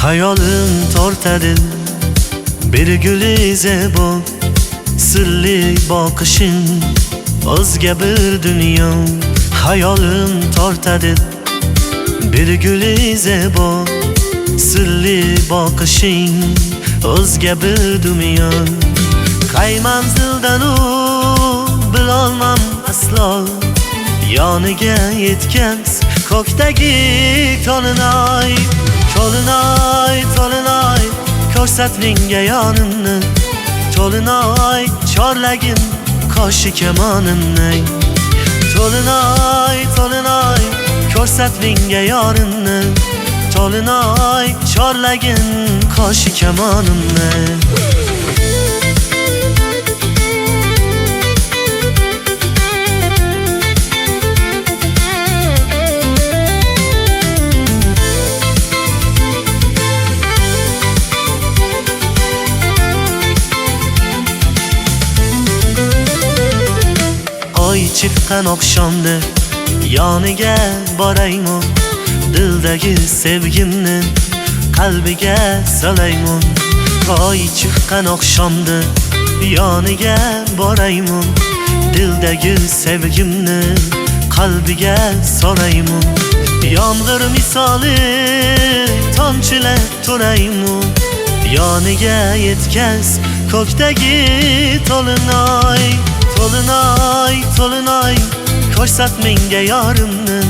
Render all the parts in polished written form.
Hayolim tortadi bir gulize bu sirli boqishing o'zga bir dunyo. Hayolim tortadi bir gulize bu sirli boqishing o'zga bir dunyo. Qay manzildan u bilolmam aslo, yoniga yetkaz ko'kdagi to'linay. To'linay, to'linay, ko'rsat menga yonimni. To'linay, chorlagin qo'shi kamonimni. To'linay, to'linay, ko'rsat menga yonimni. To'linay, chorlagin qo'shi kamonimni. Chiqqan oqshomda yoniga borayman, dildagi sevgimni qalbiga solayman. Oy chiqqan oqshomda yoniga borayman, dildagi sevgimni qalbiga solayman. Yomg'ir misoli tomchilar turayman, yoniga yetkaz ko'kdagi to'linay. To'linay, to'linay, ko'rsat menga yorimni.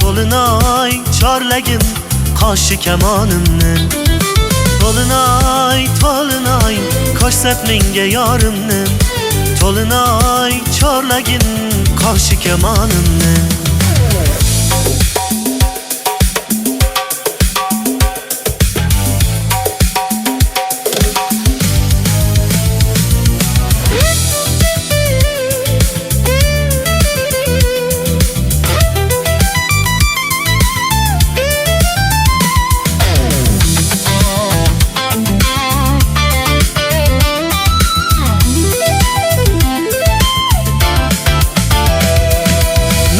To'linay, chorlagin qo'shi kamonimni. To'linay, to'linay, ko'rsat menga yorimni. To'linay, chorlagin qo'shi kamonimni.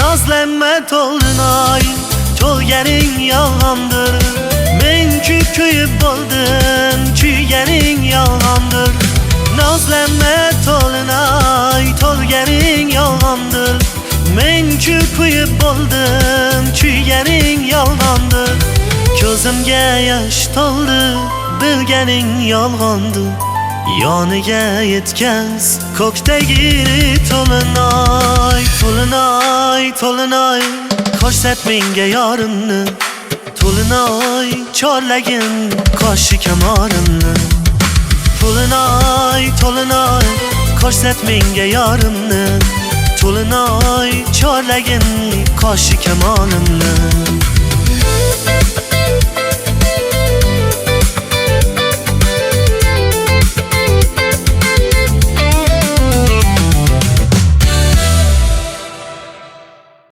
Nazlanma to'linay, to'lganing yolg'ondir. Men kuyib bo'ldim, kuyganing yolg'ondir. Nazlanma to'linay, to'lganing yolg'ondir. Men kuyib bo'ldim, kuyganing yolg'ondir. Ko'zimga yosh to'ldi, bilganing yolg'ondir. Yoniga yetkaz ko'kdagi to'linay. To'linay, to'linay, ko'rsat menga yorimni. To'linay, chorlagin qo'shi kamonimni. To'linay, to'linay, ko'rsat menga yorimni. To'linay, chorlagin qo'shi kamonimni.